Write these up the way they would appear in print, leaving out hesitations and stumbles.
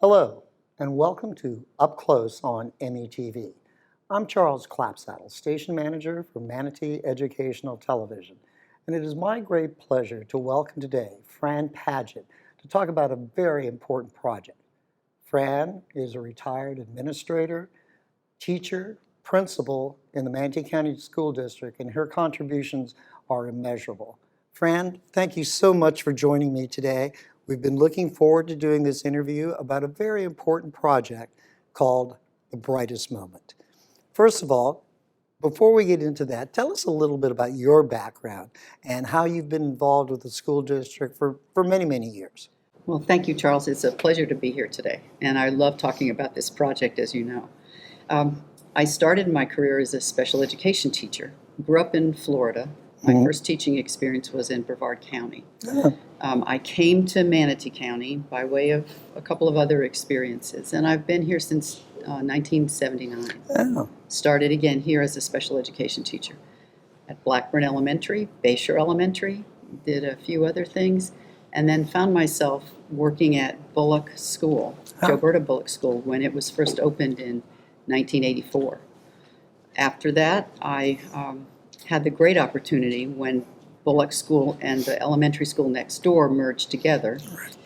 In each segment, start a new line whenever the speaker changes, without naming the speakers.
Hello, and welcome to Up Close on METV. I'm Charles Clapsaddle, Station Manager for Manatee Educational Television, and it is my great pleasure to welcome today Fran Padgett to talk about a very important project. Fran is a retired administrator, teacher, principal in the Manatee County School District, and her contributions are immeasurable. Fran, thank you so much for joining me today. We've been looking forward to doing this interview about a very important project called the Brightest Moment. First of all, before we get into that, tell us a little bit about your background and how you've been involved with the school district for many, many years.
Well, thank you, Charles. It's a pleasure to be here today, and I love talking about this project, as you know. I started my career as a special education teacher. Grew up in Florida. My first teaching experience was in Brevard County. I came to Manatee County by way of a couple of other experiences, and I've been here since 1979. Started again here as a special education teacher at Blackburn Elementary, Bayshore Elementary, did a few other things, and then found myself working at Bullock School, Joberta Bullock School, when it was first opened in 1984. After that, I had the great opportunity when Bullock School and the elementary school next door merged together.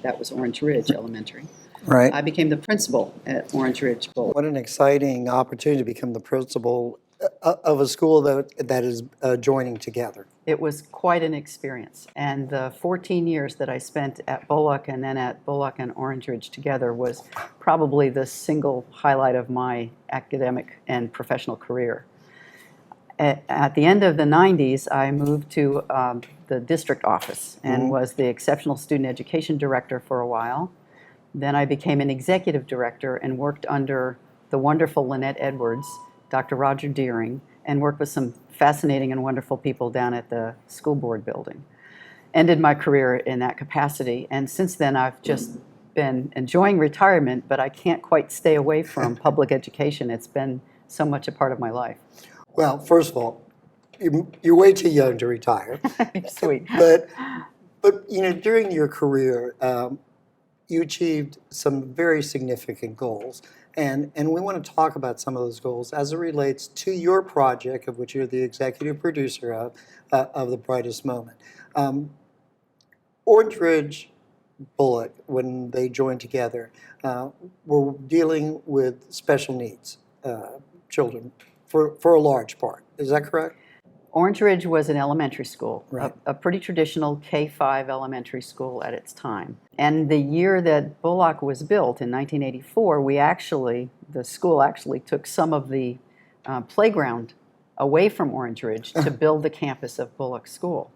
That was Orange Ridge Elementary.
Right.
I became the principal at Orange Ridge Bullock.
What an exciting opportunity to become the principal of a school that is joining together.
It was quite an experience, and the 14 years that I spent at Bullock and then at Bullock and Orange Ridge together was probably the single highlight of my academic and professional career. At the end of the 90s, I moved to the district office and was the exceptional student education director for a while. Then I became an executive director and worked under the wonderful Lynette Edwards, Dr. Roger Deering, and worked with some fascinating and wonderful people down at the school board building. Ended my career in that capacity, and since then I've just been enjoying retirement, but I can't quite stay away from public education. It's been so much a part of my life.
Well, first of all, you're way too young to retire.
Sweet.
But you know, during your career, you achieved some very significant goals. And we want to talk about some of those goals as it relates to your project, of which you're the executive producer of the Brightest Moment. Orange Ridge Bullock, when they joined together, were dealing with special needs children for a large part. Is that correct?
Orange Ridge was an elementary school,
right.
a pretty traditional K-5 elementary school at its time. And the year that Bullock was built, in 1984, the school actually took some of the playground away from Orange Ridge to build the campus of Bullock School.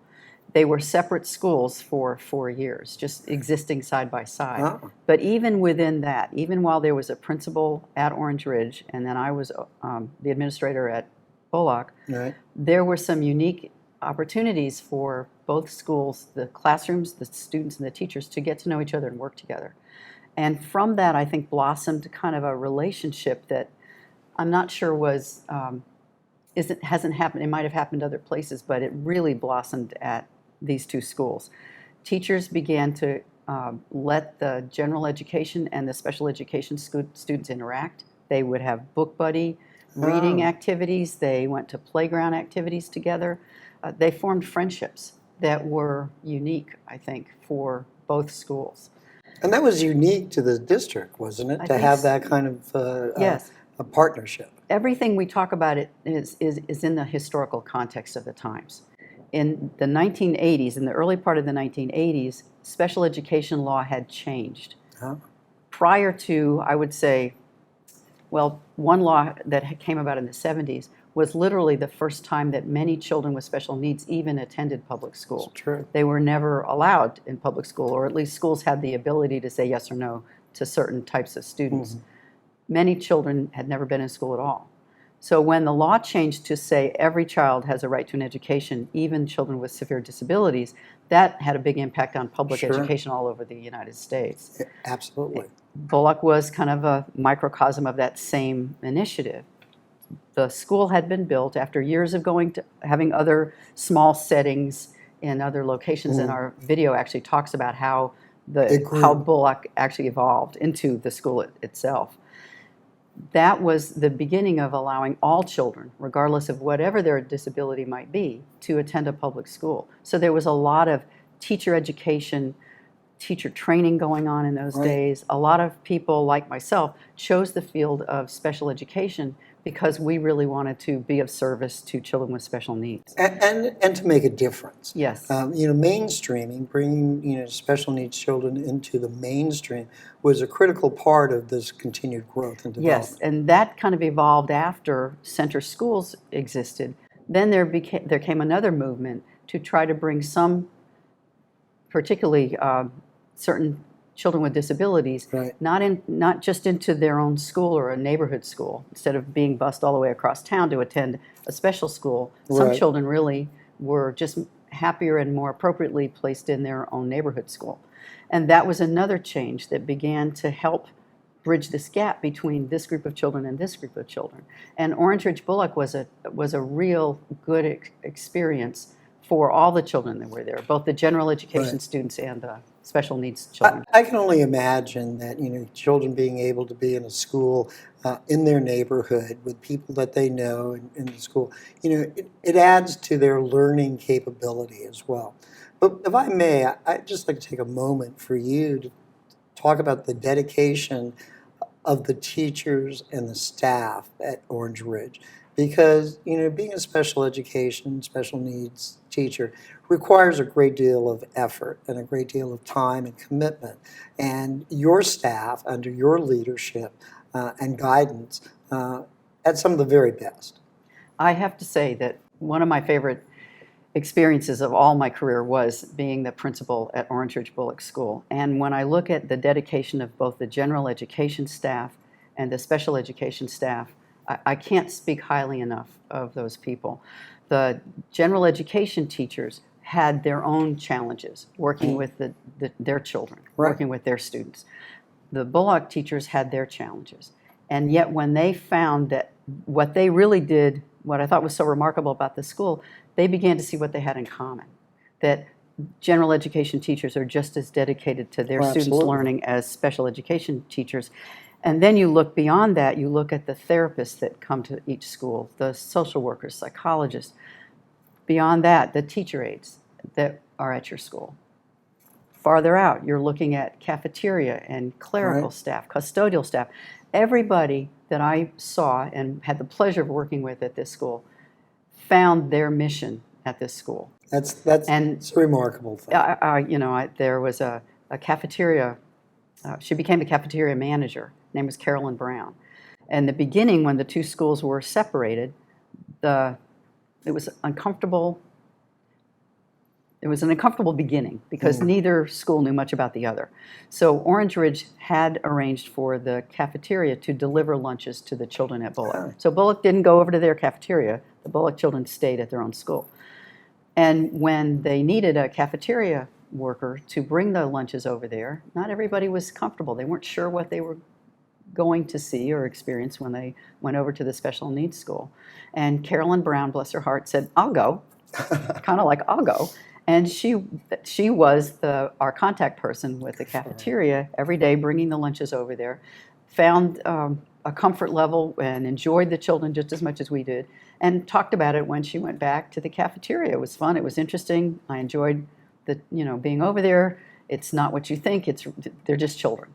They were separate schools for 4 years, just existing side by side.
Oh.
But even within that, even while there was a principal at Orange Ridge, and then I was the administrator at Bullock,
right.
There were some unique opportunities for both schools, the classrooms, the students, and the teachers to get to know each other and work together. And from that, I think, blossomed kind of a relationship that I'm not sure hasn't happened. It might have happened other places, but it really blossomed at these two schools. Teachers began to let the general education and the special education students interact. They would have book buddy reading activities. They went to playground activities together. They formed friendships that were unique, I think, for both schools.
And that was unique to the district, wasn't it, to have that kind of
yes.
A partnership?
Everything we talk about is in the historical context of the times. In the 1980s, in the early part of the 1980s, special education law had changed. Prior to, I would say, well, one law that came about in the 70s was literally the first time that many children with special needs even attended public school.
That's true.
They were never allowed in public school, or at least schools had the ability to say yes or no to certain types of students. Many children had never been in school at all. So when the law changed to say every child has a right to an education, even children with severe disabilities, that had a big impact on public education all over the United States.
Absolutely.
Bullock was kind of a microcosm of that same initiative. The school had been built after years of having other small settings in other locations, and our video actually talks about how
It grew.
how Bullock actually evolved into the school itself. That was the beginning of allowing all children, regardless of whatever their disability might be, to attend a public school. So there was a lot of teacher education, teacher training going on in those
Right.
days. A lot of people like myself chose the field of special education because we really wanted to be of service to children with special needs.
And to make a difference.
Yes.
Mainstreaming, bringing special needs children into the mainstream was a critical part of this continued growth and development.
Yes, and that kind of evolved after center schools existed. Then there came another movement to try to bring some, particularly certain children with disabilities,
Right.
not just into their own school or a neighborhood school. Instead of being bused all the way across town to attend a special school, some
Right.
children really were just happier and more appropriately placed in their own neighborhood school. And that was another change that began to help bridge this gap between this group of children and this group of children. And Orange Ridge Bullock was a real good experience for all the children that were there, both the general education
Right.
students and the special needs children.
I can only imagine that children being able to be in a school in their neighborhood with people that they know in the school, it adds to their learning capability as well. But if I may, I'd just like to take a moment for you to talk about the dedication of the teachers and the staff at Orange Ridge. Because, being a special education, special needs teacher requires a great deal of effort and a great deal of time and commitment. And your staff, under your leadership and guidance, at some of the very best.
I have to say that one of my favorite experiences of all my career was being the principal at Orange Ridge Bullock School. And when I look at the dedication of both the general education staff and the special education staff, I can't speak highly enough of those people. The general education teachers had their own challenges working with their children,
Right.
working with their students. The Bullock teachers had their challenges. And yet when they found that what they really did, what I thought was so remarkable about the school, they began to see what they had in common. That general education teachers are just as dedicated to their students'
Absolutely.
learning as special education teachers. And then you look beyond that, you look at the therapists that come to each school, the social workers, psychologists. Beyond that, the teacher aides that are at your school. Farther out, you're looking at cafeteria and clerical
Right.
staff, custodial staff. Everybody that I saw and had the pleasure of working with at this school found their mission at this school.
It's
And
a remarkable thing.
There was a cafeteria. She became a cafeteria manager. Her name was Carolyn Brown. And the beginning, when the two schools were separated, it was uncomfortable. It was an uncomfortable beginning because neither school knew much about the other. So Orange Ridge had arranged for the cafeteria to deliver lunches to the children at Bullock.
Oh.
So Bullock didn't go over to their cafeteria. The Bullock children stayed at their own school. And when they needed a cafeteria worker to bring the lunches over there, not everybody was comfortable. They weren't sure what they were going to see or experience when they went over to the special needs school. And Carolyn Brown, bless her heart, said, "I'll go." Kind of like, "I'll go." And she was our contact person with the cafeteria every day, bringing the lunches over there, found a comfort level and enjoyed the children just as much as we did, and talked about it when she went back to the cafeteria. It was fun. It was interesting. I enjoyed being over there. It's not what you think. They're just children.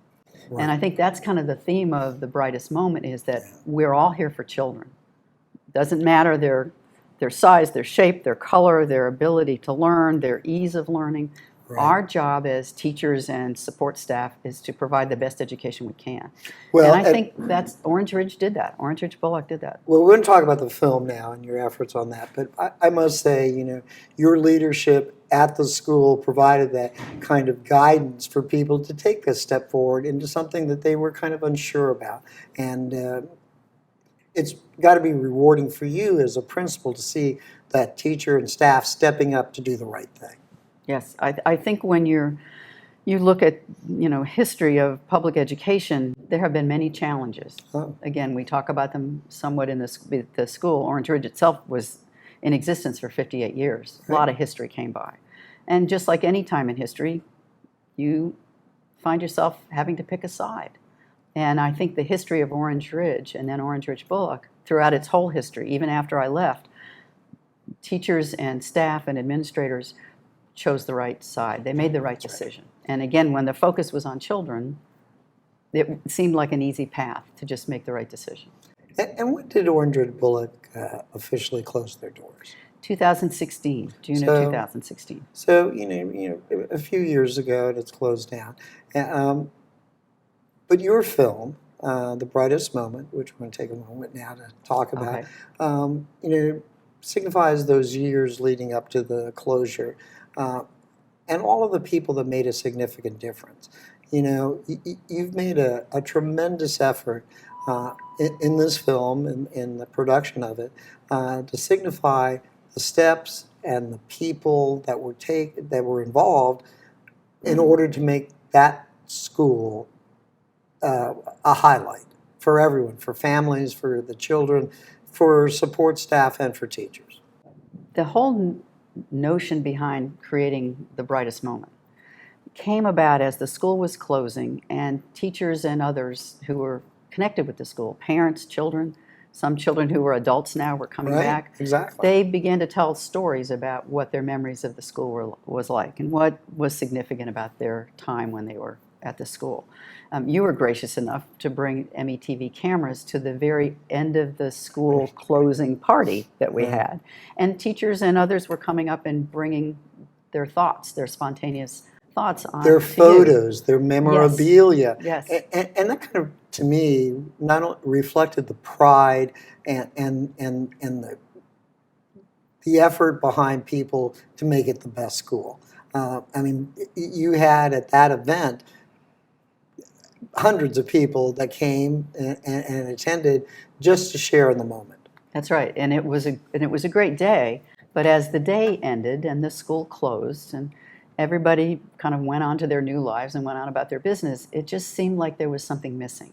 Right.
And I think that's kind of the theme of the Brightest moment, is that we're all here for children. Doesn't matter their size, their shape, their color, their ability to learn, their ease of learning.
Right.
Our job as teachers and support staff is to provide the best education we can.
Well,
and I think that's Orange Ridge did that. Orange Ridge Bullock did that.
Well, we're going to talk about the film now and your efforts on that, but I must say, your leadership at the school provided that kind of guidance for people to take this step forward into something that they were kind of unsure about. And it's got to be rewarding for you as a principal to see that teacher and staff stepping up to do the right thing.
Yes, I think when you look at history of public education, there have been many challenges.
Oh.
Again, we talk about them somewhat in the school. Orange Ridge itself was in existence for 58 years. A lot of history came by. And just like any time in history, you find yourself having to pick a side. And I think the history of Orange Ridge and then Orange Ridge Bullock, throughout its whole history, even after I left, teachers and staff and administrators chose the right side. They made the right decision. And again, when the focus was on children, it seemed like an easy path to just make the right decision.
And when did Orange Ridge Bullock officially close their doors?
2016, June of 2016.
So, a few years ago, it's closed down. But your film, The Brightest Moment, which we're going to take a moment now to talk about, signifies those years leading up to the closure and all of the people that made a significant difference. You've made a tremendous effort in this film, in the production of it, to signify the steps and the people that were involved in order to make that school a highlight for everyone, for families, for the children, for support staff, and for teachers.
The whole notion behind creating The Brightest Moment came about as the school was closing, and teachers and others who were connected with the school, parents, children, some children who were adults now were coming back.
Exactly.
They began to tell stories about what their memories of the school was like and what was significant about their time when they were at the school. You were gracious enough to bring METV cameras to the very end of the school closing party that we had. And teachers and others were coming up and bringing their thoughts, their spontaneous thoughts on
their photos, their memorabilia.
Yes.
And that kind of, to me, not only reflected the pride and the effort behind people to make it the best school. You had at that event hundreds of people that came and attended just to share in the moment.
That's right, and it was a great day. But as the day ended and the school closed and everybody kind of went on to their new lives and went on about their business, it just seemed like there was something missing.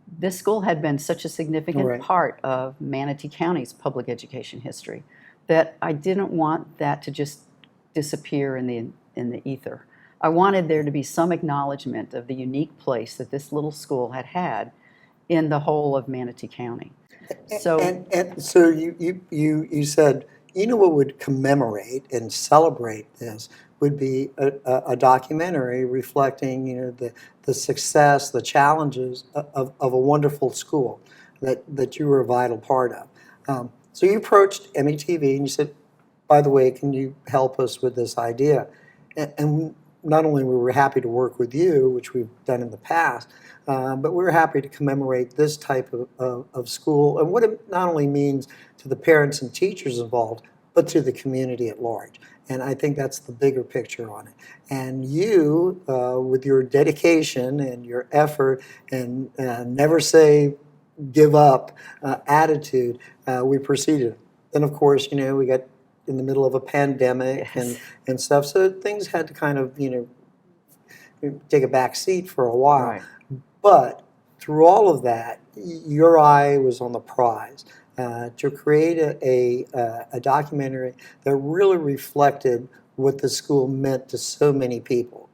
This school had been such a significant part of Manatee County's public education history that I didn't want that to just disappear in the ether. I wanted there to be some acknowledgement of the unique place that this little school had in the whole of Manatee County. So,
and so you said, what would commemorate and celebrate this would be a documentary reflecting, the success, the challenges of a wonderful school that you were a vital part of. So you approached METV and you said, by the way, can you help us with this idea? And not only were we happy to work with you, which we've done in the past, but we're happy to commemorate this type of school and what it not only means to the parents and teachers involved, but to the community at large. And I think that's the bigger picture on it. And you, with your dedication and your effort and never say give up attitude, we proceeded. Then, of course, we got in the middle of a pandemic and stuff, so things had to kind of, take a back seat for a while.
Right.
But through all of that, your eye was on the prize. To create a documentary that really reflected what the school meant to so many people,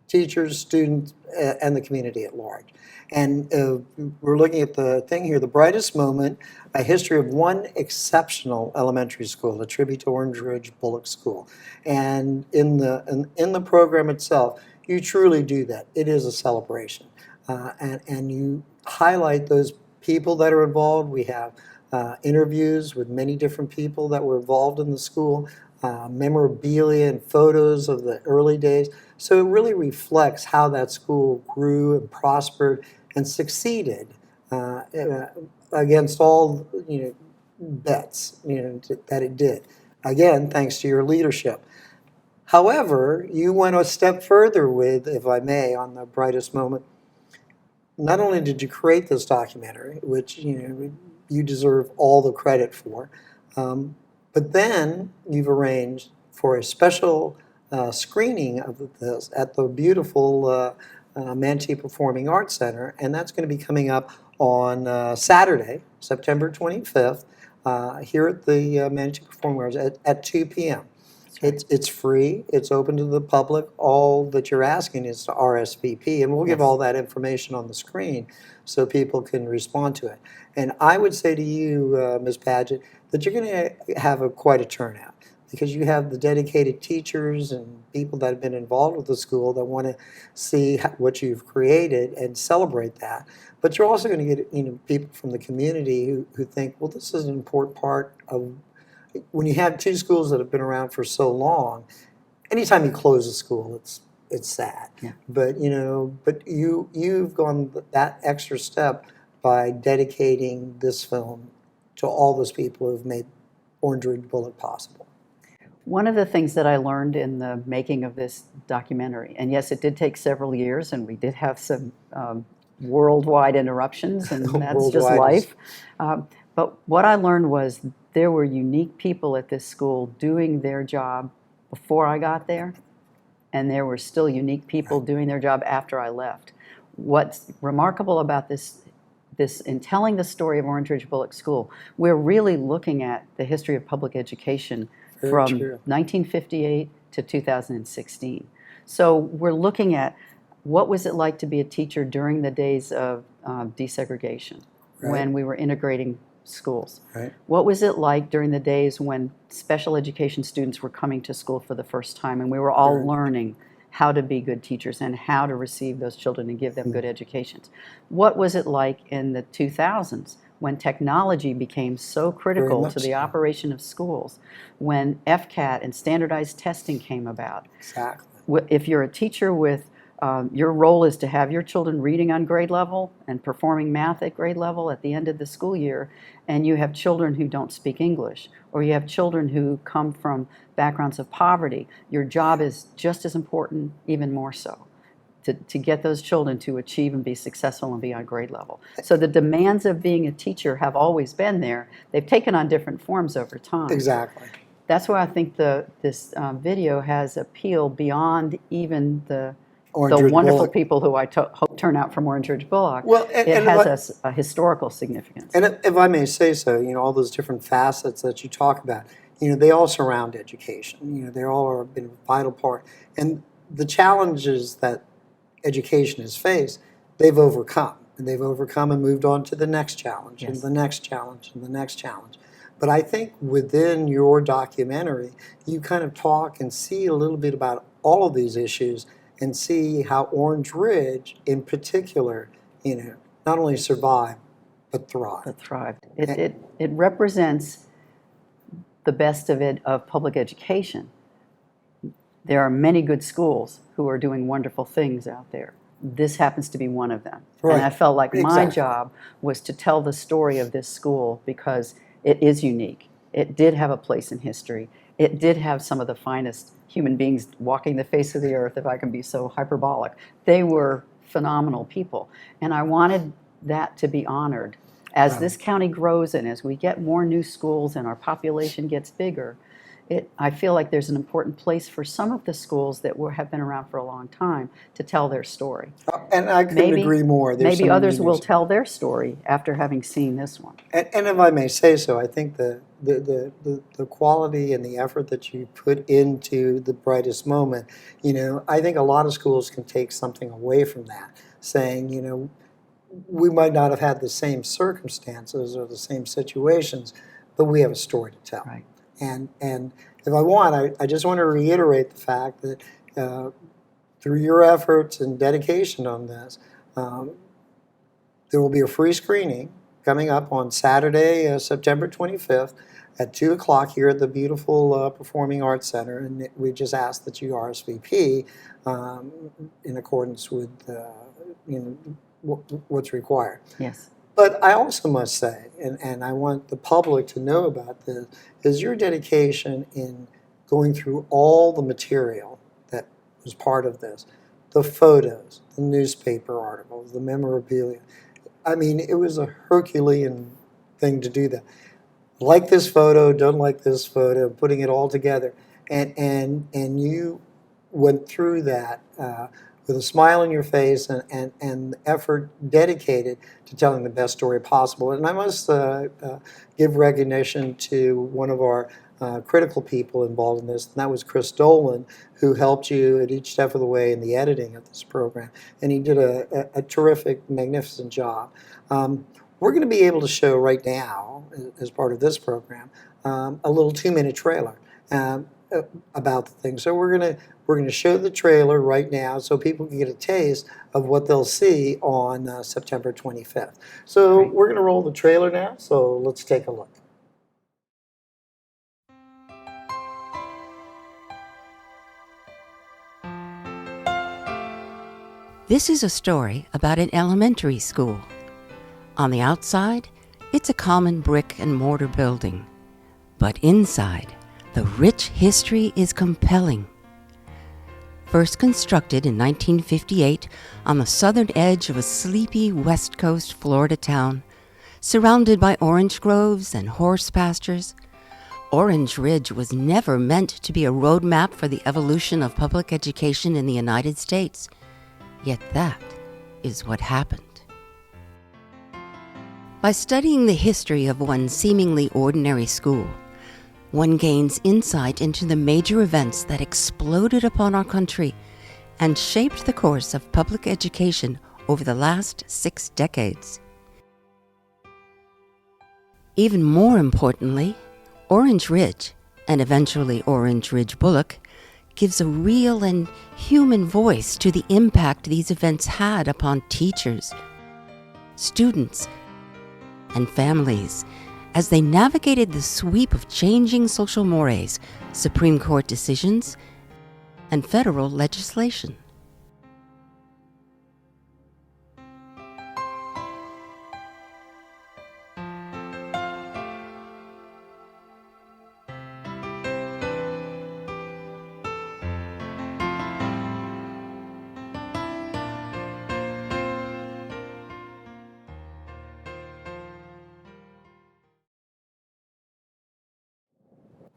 teachers, students, and the community at large. And we're looking at the thing here, The Brightest Moment, a history of one exceptional elementary school, a tribute to Orange Ridge Bullock School. And in the program itself, you truly do that. It is a celebration. And you highlight those people that are involved. We have interviews with many different people that were involved in the school, memorabilia and photos of the early days. So it really reflects how that school grew and prospered and succeeded against all bets that it did. Again, thanks to your leadership. However, you went a step further with, if I may, on The Brightest Moment. Not only did you create this documentary, which you deserve all the credit for, but then you've arranged for a special screening of this at the beautiful Manatee Performing Arts Center, and that's going to be coming up on Saturday, September 25th, here at the Manatee Performing Arts at 2 p.m. It's free. It's open to the public. All that you're asking is to RSVP, and we'll give
Yes.
all that information on the screen so people can respond to it. And I would say to you, Ms. Padgett, that you're going to have quite a turnout because you have the dedicated teachers and people that have been involved with the school that want to see what you've created and celebrate that. But you're also going to get people from the community who think, well, this is an important part of when you have two schools that have been around for so long. Anytime you close a school, it's sad.
Yeah.
But you've gone that extra step by dedicating this film to all those people who've made Orange Ridge Bullock possible.
One of the things that I learned in the making of this documentary, and yes, it did take several years, and we did have some worldwide interruptions, and that's just life. But what I learned was there were unique people at this school doing their job before I got there, and there were still unique people doing their job after I left. What's remarkable about this in telling the story of Orange Ridge Bullock School, we're really looking at the history of public education from 1958 to 2016. So we're looking at what was it like to be a teacher during the days of desegregation, when we were integrating schools. What was it like during the days when special education students were coming to school for the first time and we were all learning how to be good teachers and how to receive those children and give them good educations? What was it like in the 2000s when technology became so critical to the operation of schools, when FCAT and standardized testing came about?
Exactly.
If you're a teacher with your role is to have your children reading on grade level and performing math at grade level at the end of the school year, and you have children who don't speak English, or you have children who come from backgrounds of poverty, your job is just as important, even more so, to get those children to achieve and be successful and be on grade level. So the demands of being a teacher have always been there. They've taken on different forms over time.
Exactly.
That's why I think this video has appeal beyond even the wonderful people who I hope turn out from Orange Ridge Bullock.
Well,
it has a historical significance.
And if I may say so, all those different facets that you talk about, they all surround education. They all have been a vital part. And the challenges that education has faced, they've overcome. And they've overcome and moved on to the next challenge, and the next challenge, and the next challenge. But I think within your documentary, you kind of talk and see a little bit about all of these issues and see how Orange Ridge, in particular, not only survived, but thrived.
It represents the best of public education. There are many good schools who are doing wonderful things out there. This happens to be one of them. And I felt like my job was to tell the story of this school because it is unique. It did have a place in history. It did have some of the finest human beings walking the face of the earth, if I can be so hyperbolic. They were phenomenal people. And I wanted that to be honored. As this county grows and as we get more new schools and our population gets bigger, I feel like there's an important place for some of the schools that have been around for a long time to tell their story.
And I couldn't agree more.
Maybe others will tell their story after having seen this one.
And if I may say so, I think the quality and the effort that you put into the brightest moment, I think a lot of schools can take something away from that, saying, we might not have had the same circumstances or the same situations, but we have a story to tell.
Right.
And if I want, I just want to reiterate the fact that through your efforts and dedication on this, there will be a free screening coming up on Saturday, September 25th at 2 o'clock here at the beautiful Performing Arts Center. And we just ask that you RSVP in accordance with what's required.
Yes.
But I also must say, and I want the public to know about this, is your dedication in going through all the material that was part of this, the photos, the newspaper articles, the memorabilia. I mean, it was a Herculean thing to do that. Like this photo, don't like this photo, putting it all together. And you went through that with a smile on your face and effort dedicated to telling the best story possible. And I must give recognition to one of our critical people involved in this, and that was Chris Dolan, who helped you at each step of the way in the editing of this program. And he did a terrific, magnificent job. We're going to be able to show right now, as part of this program, a little 2-minute trailer about the thing. So we're going to show the trailer right now so people can get a taste of what they'll see on September 25th. So
Great.
we're going to roll the trailer now, so let's take a look.
This is a story about an elementary school. On the outside, it's a common brick and mortar building. But inside, the rich history is compelling. First constructed in 1958 on the southern edge of a sleepy West Coast Florida town, surrounded by orange groves and horse pastures, Orange Ridge was never meant to be a roadmap for the evolution of public education in the United States. Yet that is what happened. By studying the history of one seemingly ordinary school, one gains insight into the major events that exploded upon our country and shaped the course of public education over the last 6 decades. Even more importantly, Orange Ridge, and eventually Orange Ridge Bullock, gives a real and human voice to the impact these events had upon teachers, students, and families as they navigated the sweep of changing social mores, Supreme Court decisions, and federal legislation.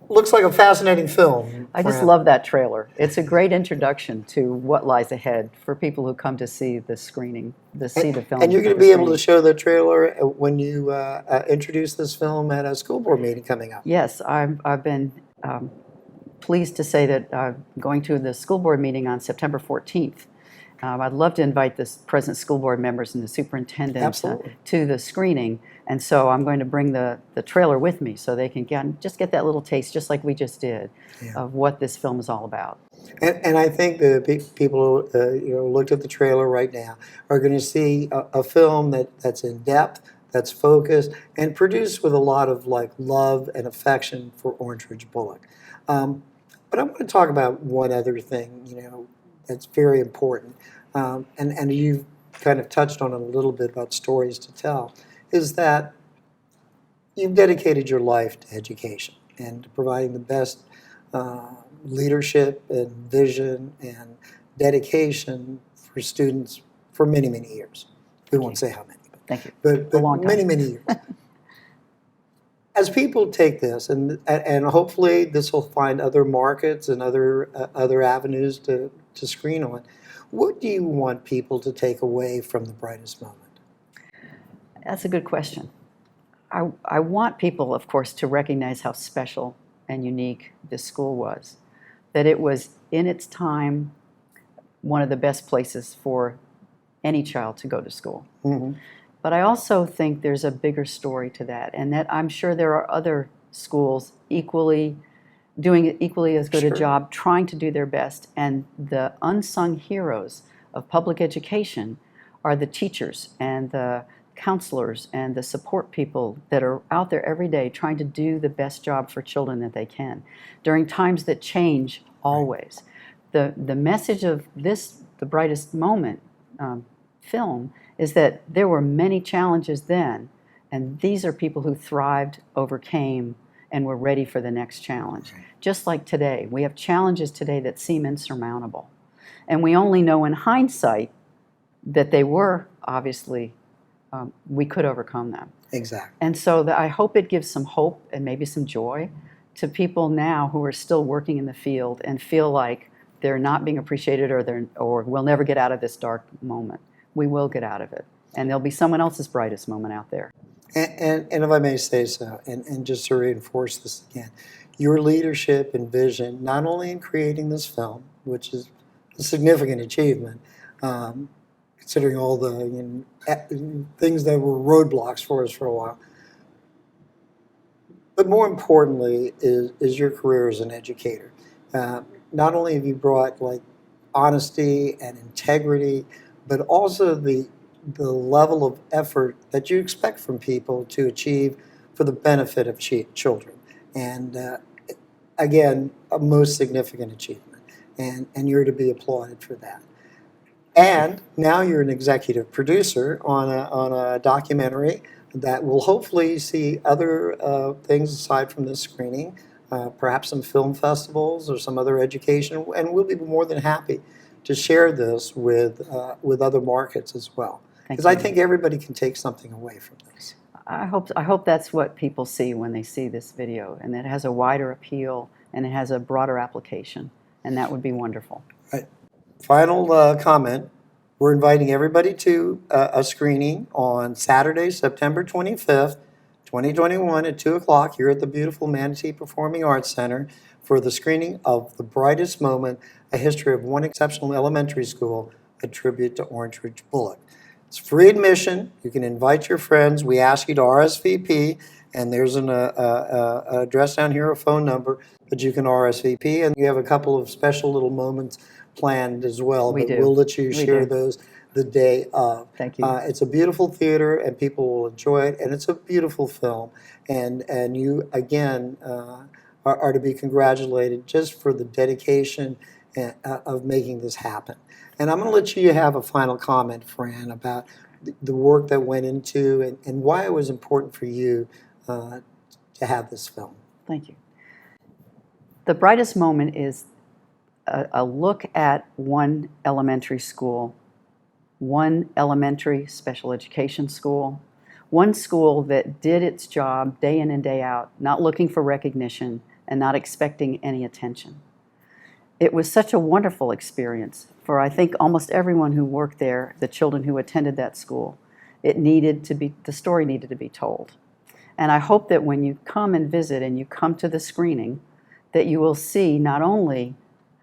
Looks like a fascinating film.
I just
Fran.
love that trailer. It's a great introduction to what lies ahead for people who come to see the screening, to see the film.
And you're going to be able to show the trailer when you introduce this film at a school board meeting coming up.
Yes, I've been pleased to say that I'm going to the school board meeting on September 14th. I'd love to invite the present school board members and the superintendent to the screening. And so I'm going to bring the trailer with me so they can just get that little taste, just like we just did, of what this film is all about.
And I think the people who looked at the trailer right now are going to see a film that's in depth, that's focused, and produced with a lot of love and affection for Orange Ridge Bullock. But I want to talk about one other thing, that's very important, and you've kind of touched on it a little bit about stories to tell, is that you've dedicated your life to education and to providing the best leadership and vision and dedication for students for many, many years. We won't say how many.
Thank you.
But
A long time.
many, many years. As people take this, and hopefully this will find other markets and other avenues to screen on, what do you want people to take away from the Brightest moment?
That's a good question. I want people, of course, to recognize how special and unique this school was, that it was, in its time, one of the best places for any child to go to school.
Mm-hmm.
But I also think there's a bigger story to that, and that I'm sure there are other schools doing equally as good a job, trying to do their best. And the unsung heroes of public education are the teachers and the counselors and the support people that are out there every day trying to do the best job for children that they can during times that change always. The message of this, the Brightest Moment film, is that there were many challenges then, and these are people who thrived, overcame, and were ready for the next challenge. Just like today, we have challenges today that seem insurmountable. And we only know in hindsight that they were, obviously, we could overcome them.
Exactly.
And so I hope it gives some hope and maybe some joy to people now who are still working in the field and feel like they're not being appreciated or we'll never get out of this dark moment. We will get out of it. And there'll be someone else's brightest moment out there.
And if I may say so, and just to reinforce this again, your leadership and vision, not only in creating this film, which is a significant achievement, considering all the things that were roadblocks for us for a while, but more importantly is your career as an educator. Not only have you brought like honesty and integrity, but also the level of effort that you expect from people to achieve for the benefit of children. And again, a most significant achievement. And you're to be applauded for that. And now you're an executive producer on a documentary that will hopefully see other things aside from this screening, perhaps some film festivals or some other education, and we'll be more than happy to share this with other markets as well. Because I think everybody can take something away from this.
I hope that's what people see when they see this video, and that it has a wider appeal and it has a broader application, and that would be wonderful.
Right. Final comment. We're inviting everybody to a screening on Saturday, September 25th, 2021 at 2 o'clock here at the beautiful Manatee Performing Arts Center for the screening of The Brightest Moment, A History of One Exceptional Elementary School, a tribute to Orange Ridge Bullock. It's free admission. You can invite your friends. We ask you to RSVP, and there's an address down here, a phone number, but you can RSVP, and you have a couple of special little moments planned as well, but we'll let you share those the day of.
Thank you.
It's a beautiful theater, and people will enjoy it, and it's a beautiful film, and you, again, are to be congratulated just for the dedication of making this happen. And I'm going to let you have a final comment, Fran, about the work that went into and why it was important for you to have this film.
Thank you. The Brightest Moment is a look at one elementary school, one elementary special education school, one school that did its job day in and day out, not looking for recognition and not expecting any attention. It was such a wonderful experience for, I think, almost everyone who worked there, the children who attended that school. The story needed to be told. And I hope that when you come and visit and you come to the screening, that you will see not only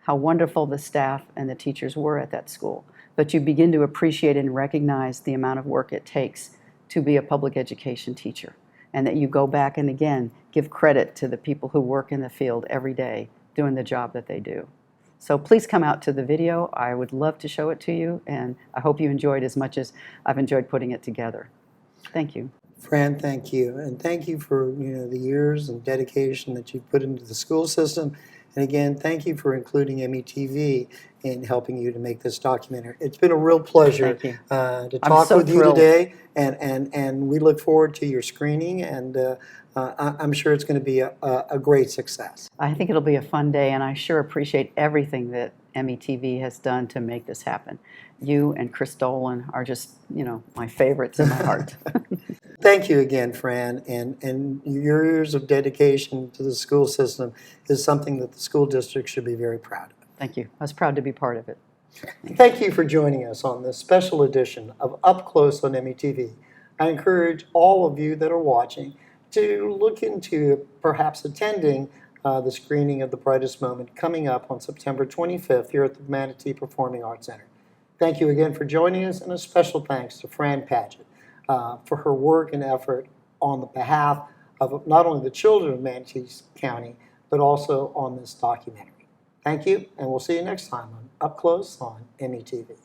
how wonderful the staff and the teachers were at that school, but you begin to appreciate and recognize the amount of work it takes to be a public education teacher, and that you go back and again give credit to the people who work in the field every day doing the job that they do. So please come out to the video. I would love to show it to you, and I hope you enjoyed as much as I've enjoyed putting it together. Thank you.
Fran, thank you. And thank you for the years and dedication that you've put into the school system. And again, thank you for including METV in helping you to make this documentary. It's been a real pleasure to talk with you today, and we look forward to your screening, and I'm sure it's going to be a great success.
I think it'll be a fun day, and I sure appreciate everything that METV has done to make this happen. You and Chris Dolan are just, my favorites in my heart.
Thank you again, Fran, and your years of dedication to the school system is something that the school district should be very proud of.
Thank you. I was proud to be part of it.
Thank you for joining us on this special edition of Up Close on METV. I encourage all of you that are watching to look into perhaps attending the screening of The Brightest Moment coming up on September 25th here at the Manatee Performing Arts Center. Thank you again for joining us, and a special thanks to Fran Padgett for her work and effort on the behalf of not only the children of Manatee County, but also on this documentary. Thank you, and we'll see you next time on Up Close on METV.